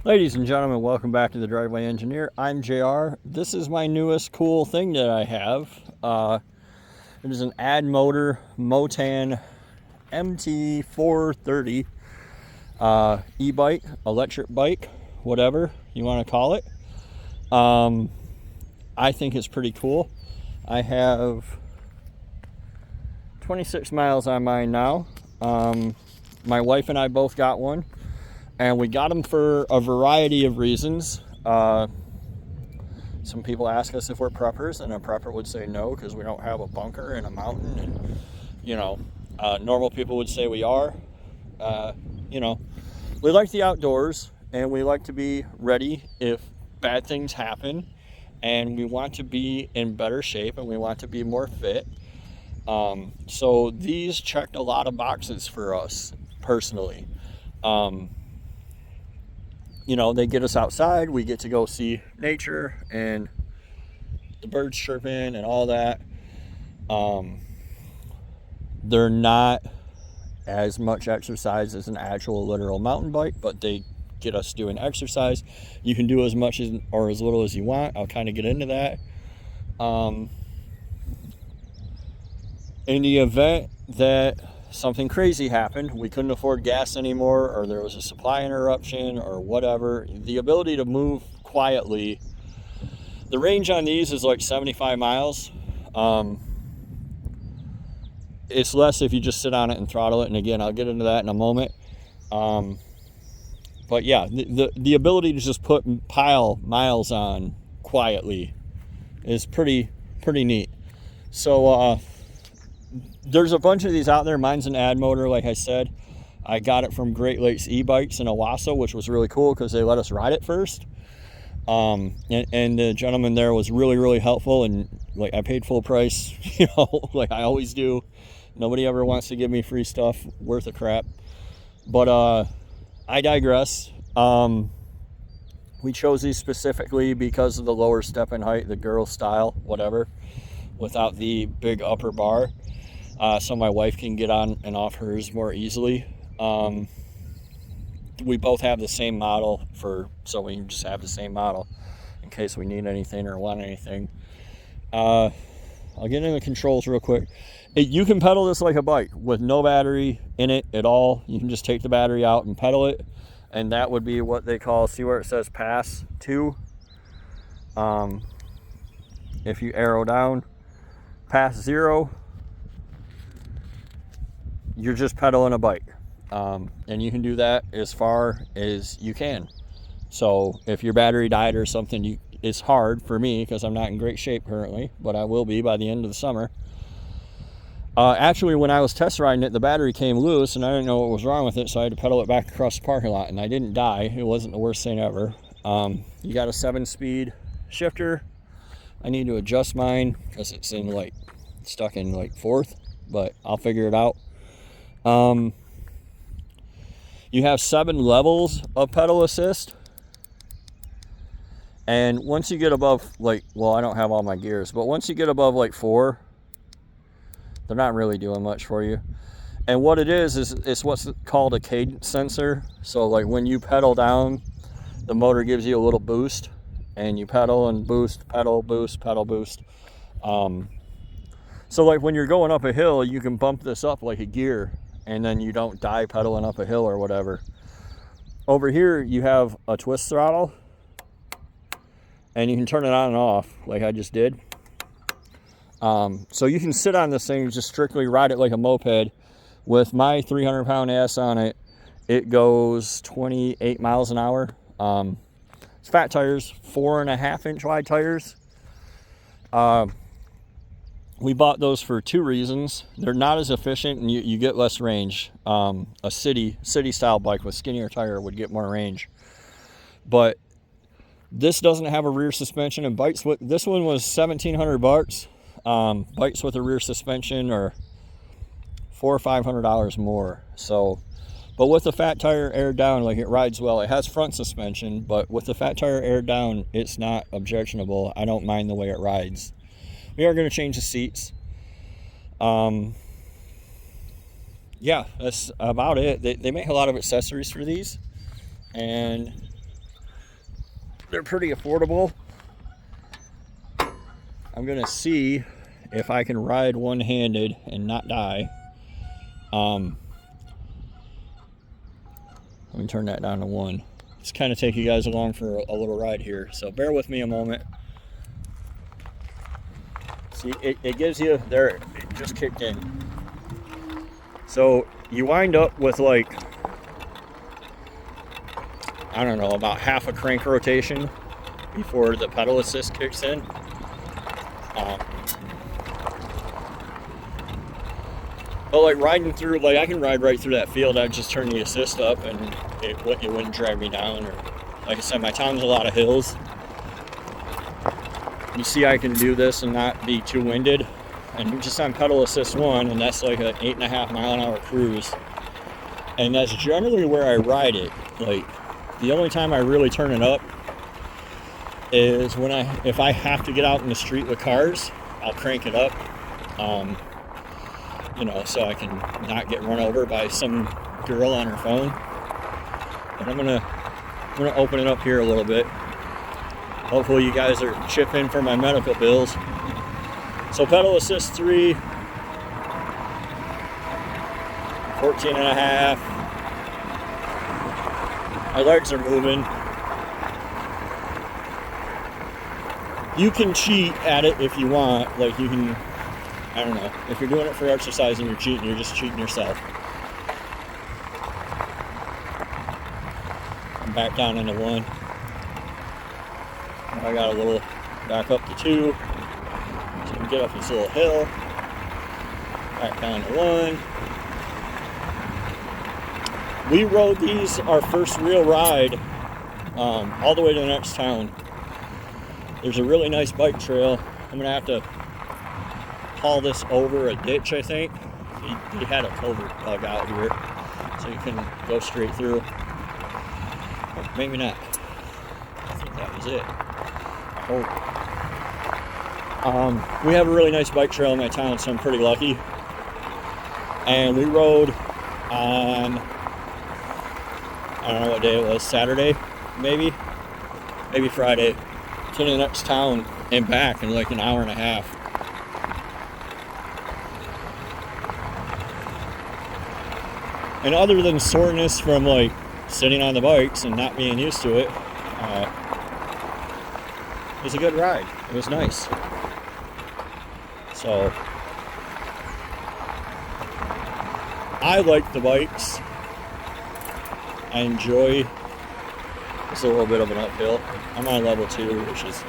Ladies and gentlemen, welcome back to the Driveway Engineer. I'm JR. This is my newest cool thing that I have. It is an Ad Motor Motan MT430 e-bike, electric bike, whatever you want to call it. I think it's pretty cool. I have 26 miles on mine now. My wife and I both got one. And we got them for a variety of reasons. Some people ask us if we're preppers, and a prepper would say no because we don't have a bunker in a mountain. And, normal people would say we are. We like the outdoors, and we like to be ready if bad things happen. And we want to be in better shape, and we want to be more fit. So these checked a lot of boxes for us personally. They get us outside. We get to go see nature and the birds chirping and all that. They're not as much exercise as an actual literal mountain bike, but they get us doing exercise. You can do as much or as little as you want. I'll kind of get into that. In the event that something crazy happened, we couldn't afford gas anymore, or there was a supply interruption or whatever, the ability to move quietly, the range on these is like 75 miles. It's less if you just sit on it and throttle it, and again, I'll get into that in a moment. But yeah, the ability to just pile miles on quietly is pretty neat. So there's a bunch of these out there. Mine's an Ad Motor, like I said. I got it from Great Lakes E-Bikes in Owasso, which was really cool because they let us ride it first. And the gentleman there was really helpful, and like I paid full price, like I always do. Nobody ever wants to give me free stuff worth a crap. But I digress. We chose these specifically because of the lower step-in height, the girl style, whatever, without the big upper bar. So my wife can get on and off hers more easily. We both have the same model so we can just have the same model in case we need anything or want anything. I'll get into the controls real quick. You can pedal this like a bike with no battery in it at all. You can just take the battery out and pedal it, and that would be what they call, see where it says pass 2? If you arrow down, pass 0, you're just pedaling a bike. And you can do that as far as you can. So if your battery died or something, it's hard for me because I'm not in great shape currently, but I will be by the end of the summer. Actually, when I was test riding it, the battery came loose and I didn't know what was wrong with it, so I had to pedal it back across the parking lot, and I didn't die. It wasn't the worst thing ever. You got a 7-speed shifter. I need to adjust mine because it's stuck in 4th, but I'll figure it out. You have 7 levels of pedal assist. And once you get above, I don't have all my gears, but once you get above 4, they're not really doing much for you. And what it is it's what's called a cadence sensor. So when you pedal down, the motor gives you a little boost, and you pedal and boost, pedal, boost, pedal, boost. So when you're going up a hill, you can bump this up like a gear, and then you don't die pedaling up a hill or whatever. Over here, you have a twist throttle, and you can turn it on and off like I just did. So you can sit on this thing and just strictly ride it like a moped. With my 300-pound ass on it, it goes 28 miles an hour. It's fat tires, 4.5-inch wide tires. We bought those for 2 reasons. They're not as efficient, and you get less range. A city style bike with skinnier tire would get more range. But this doesn't have a rear suspension, and this one was $1,700. Bikes with a rear suspension are $400 or $500 more. So, but with the fat tire aired down, it rides well. It has front suspension, but with the fat tire aired down, it's not objectionable. I don't mind the way it rides. We are going to change the seats. Yeah, that's about it. They make a lot of accessories for these, and they're pretty affordable. I'm gonna see if I can ride one-handed and not die. Let me turn that down to 1. Just kind of take you guys along for a little ride here. So bear with me a moment. See, it gives you, there, it just kicked in. So you wind up with like, I don't know, about half a crank rotation before the pedal assist kicks in. But like riding through, like I can ride right through that field. I'd just turn the assist up and it wouldn't drag me down. Or like I said, my town's a lot of hills. You see I can do this and not be too winded. And just on pedal assist 1, and that's like an 8.5 mile an hour cruise. And that's generally where I ride it. Like the only time I really turn it up is when if I have to get out in the street with cars, I'll crank it up. You know, so I can not get run over by some girl on her phone. But I'm gonna open it up here a little bit. Hopefully you guys are chipping for my medical bills. So pedal assist 3, 14.5. My legs are moving. You can cheat at it if you want. Like you can, I don't know. If you're doing it for exercise and you're cheating, you're just cheating yourself. I'm back down into 1. I got a little back up to 2. So we can get up this little hill. Back down to 1. We rode these our first real ride all the way to the next town. There's a really nice bike trail. I'm gonna have to haul this over a ditch, I think. He had a culvert dug out here, so you can go straight through. Oh, maybe not. I think that was it. I hope. We have a really nice bike trail in my town, so I'm pretty lucky. And we rode on, I don't know what day it was, Saturday, maybe Friday, to the next town and back in like an hour and a half. And other than soreness from like sitting on the bikes and not being used to it, it was a good ride. It was nice. So I like the bikes. I enjoy. It's a little bit of an uphill. I'm on level 2, which is,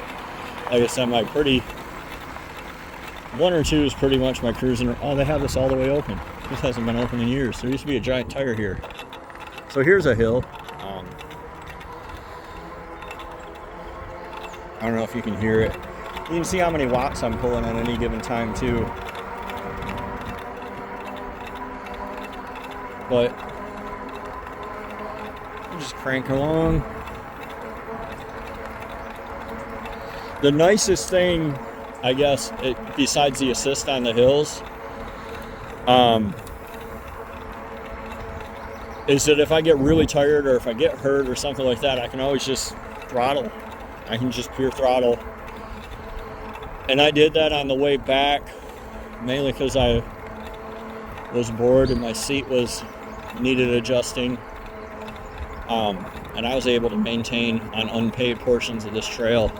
like I said, my 1 or 2 is pretty much my cruising. Oh, they have this all the way open. This hasn't been open in years. There used to be a giant tire here. So here's a hill. I don't know if you can hear it. You can see how many watts I'm pulling at any given time too. But you just crank along. The nicest thing, I guess, besides the assist on the hills, is that if I get really tired or if I get hurt or something like that, I can always just throttle. I can just pure throttle. And I did that on the way back, mainly because I was bored and my seat needed adjusting. And I was able to maintain on unpaved portions of this trail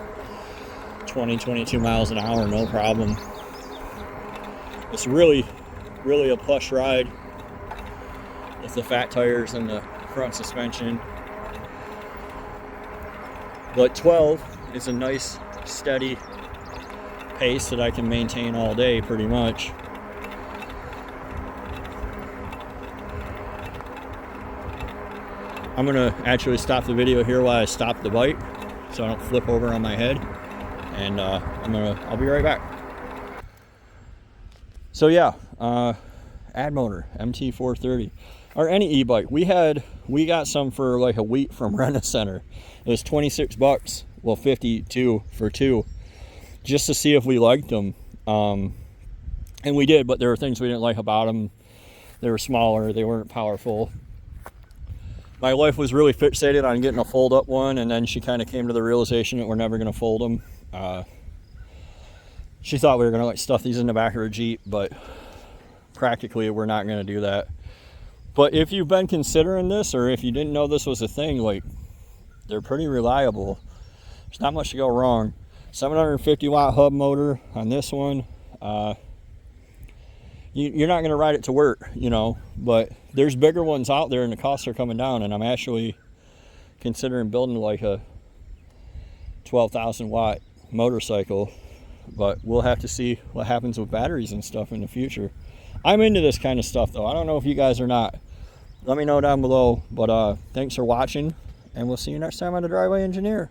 20-22 miles an hour, no problem. It's really a plush ride with the fat tires and the front suspension. But 12 is a nice steady pace that I can maintain all day pretty much. I'm gonna actually stop the video here while I stop the bike so I don't flip over on my head, and I'll be right back. So yeah, Ad Motor MT430 or any e-bike. We got some for like a week from Rent-A-Center. It was $26, well 52 for 2, just to see if we liked them. And we did, but there were things we didn't like about them. They were smaller, they weren't powerful. My wife was really fixated on getting a fold-up one, and then she kind of came to the realization that we're never going to fold them. She thought we were going to like stuff these in the back of her Jeep, but practically we're not going to do that. But if you've been considering this, or if you didn't know this was a thing, like, they're pretty reliable. There's not much to go wrong. 750 watt hub motor on this one. You're not going to ride it to work, you know, but there's bigger ones out there and the costs are coming down, and I'm actually considering building like a 12,000 watt motorcycle, but we'll have to see what happens with batteries and stuff in the future. I'm into this kind of stuff though. I don't know if you guys are not. Let me know down below, but thanks for watching, and we'll see you next time on The Driveway Engineer.